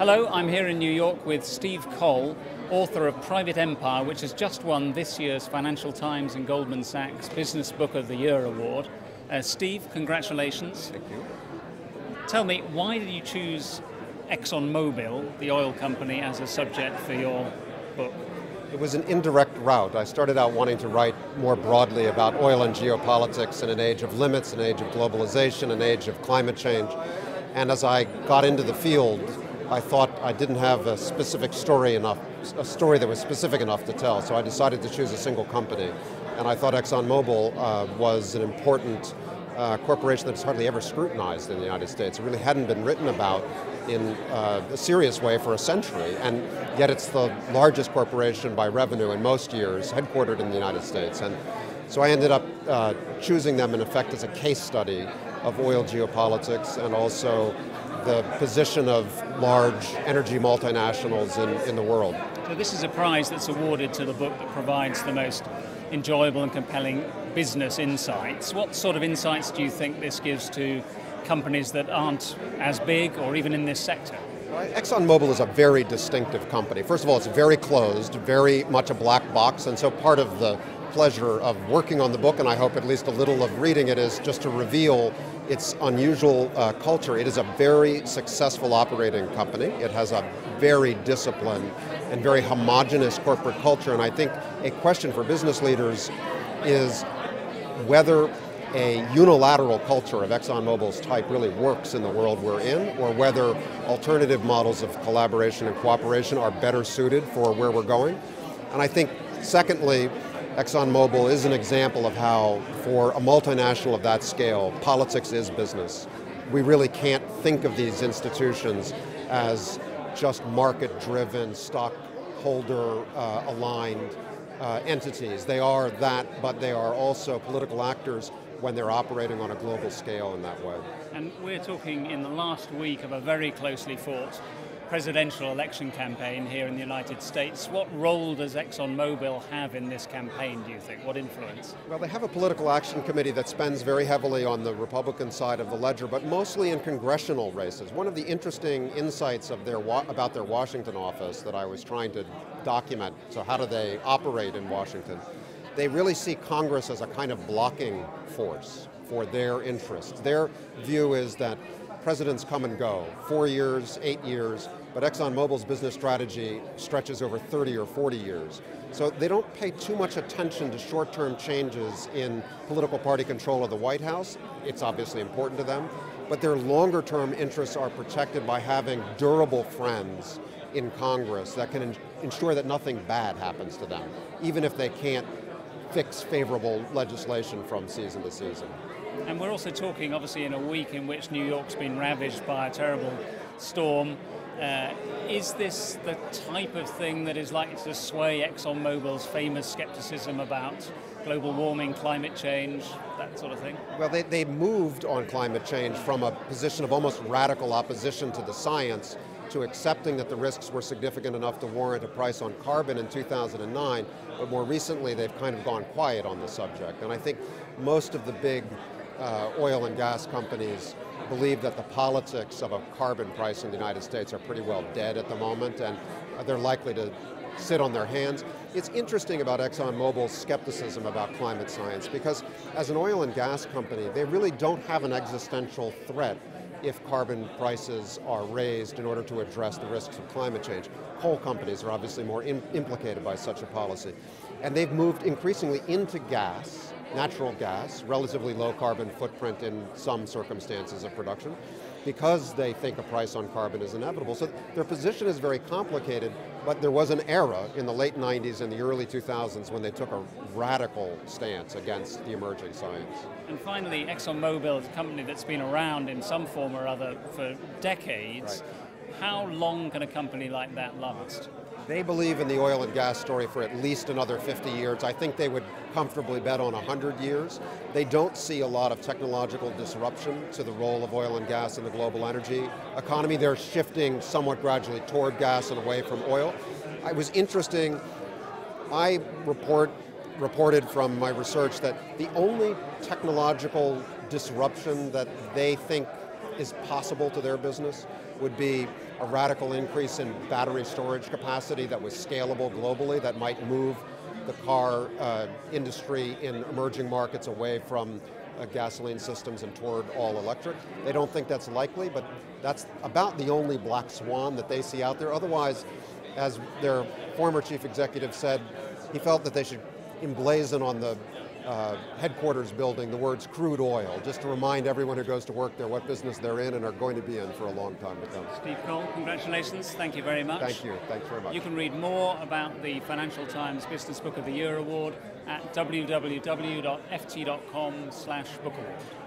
Hello, I'm here in New York with Steve Coll, author of Private Empire, which has just won this year's Financial Times and Goldman Sachs Business Book of the Year award. Steve, congratulations. Thank you. Tell me, why did you choose ExxonMobil, the oil company, as a subject for your book? It was an indirect route. I started out wanting to write more broadly about oil and geopolitics in an age of limits, an age of globalization, an age of climate change. And as I got into the field, I thought I didn't have a specific story enough, a story that was specific enough to tell, so I decided to choose a single company. And I thought ExxonMobil was an important corporation that's hardly ever scrutinized in the United States. It really hadn't been written about in a serious way for a century, and yet it's the largest corporation by revenue in most years, headquartered in the United States. And so I ended up choosing them in effect as a case study of oil geopolitics and also the position of large energy multinationals in the world. So this is a prize that's awarded to the book that provides the most enjoyable and compelling business insights. What sort of insights do you think this gives to companies that aren't as big or even in this sector? ExxonMobil is a very distinctive company. First of all, it's very closed, very much a black box, and so part of the pleasure of working on the book, and I hope at least a little of reading it, is just to reveal its unusual culture. It is a very successful operating company. It has a very disciplined and very homogenous corporate culture, and I think a question for business leaders is whether a unilateral culture of ExxonMobil's type really works in the world we're in, or whether alternative models of collaboration and cooperation are better suited for where we're going. And I think, secondly, ExxonMobil is an example of how, for a multinational of that scale, politics is business. We really can't think of these institutions as just market-driven, stockholder-aligned entities. They are that, but they are also political actors when they're operating on a global scale in that way. And we're talking in the last week of a very closely fought presidential election campaign here in the United States. What role does ExxonMobil have in this campaign, do you think? What influence? Well, they have a political action committee that spends very heavily on the Republican side of the ledger, but mostly in congressional races. One of the interesting insights of about their Washington office that I was trying to document, so how do they operate in Washington? They really see Congress as a kind of blocking force for their interests. Their view is that presidents come and go, 4 years, 8 years, but ExxonMobil's business strategy stretches over 30 or 40 years. So they don't pay too much attention to short-term changes in political party control of the White House. It's obviously important to them, but their longer-term interests are protected by having durable friends in Congress that can ensure that nothing bad happens to them, even if they can't fix favorable legislation from season to season. And we're also talking, obviously, in a week in which New York's been ravaged by a terrible storm. Is this the type of thing that is likely to sway ExxonMobil's famous skepticism about global warming, climate change, that sort of thing? Well, they moved on climate change from a position of almost radical opposition to the science to accepting that the risks were significant enough to warrant a price on carbon in 2009, but more recently they've kind of gone quiet on the subject. And I think most of the big oil and gas companies believe that the politics of a carbon price in the United States are pretty well dead at the moment, and they're likely to sit on their hands. It's interesting about ExxonMobil's skepticism about climate science, because as an oil and gas company, they really don't have an existential threat if carbon prices are raised in order to address the risks of climate change. Coal companies are obviously more implicated by such a policy. And they've moved increasingly into gas, natural gas, relatively low carbon footprint in some circumstances of production, because they think a price on carbon is inevitable. So their position is very complicated, but there was an era in the late 90s and the early 2000s when they took a radical stance against the emerging science. And finally, ExxonMobil is a company that's been around in some form or other for decades. Right. How long can a company like that last? They believe in the oil and gas story for at least another 50 years. I think they would comfortably bet on 100 years. They don't see a lot of technological disruption to the role of oil and gas in the global energy economy. They're shifting somewhat gradually toward gas and away from oil. It was interesting, I reported from my research that the only technological disruption that they think is possible to their business would be a radical increase in battery storage capacity that was scalable globally, that might move the car industry in emerging markets away from gasoline systems and toward all electric. They don't think that's likely, but that's about the only black swan that they see out there. Otherwise, as their former chief executive said, he felt that they should emblazon on the headquarters building the words crude oil, just to remind everyone who goes to work there what business they're in and are going to be in for a long time to come. Steve Coll, congratulations, thank you very much. Thank you, thanks very much. You can read more about the Financial Times Business Book of the Year Award at www.ft.com/bookaward.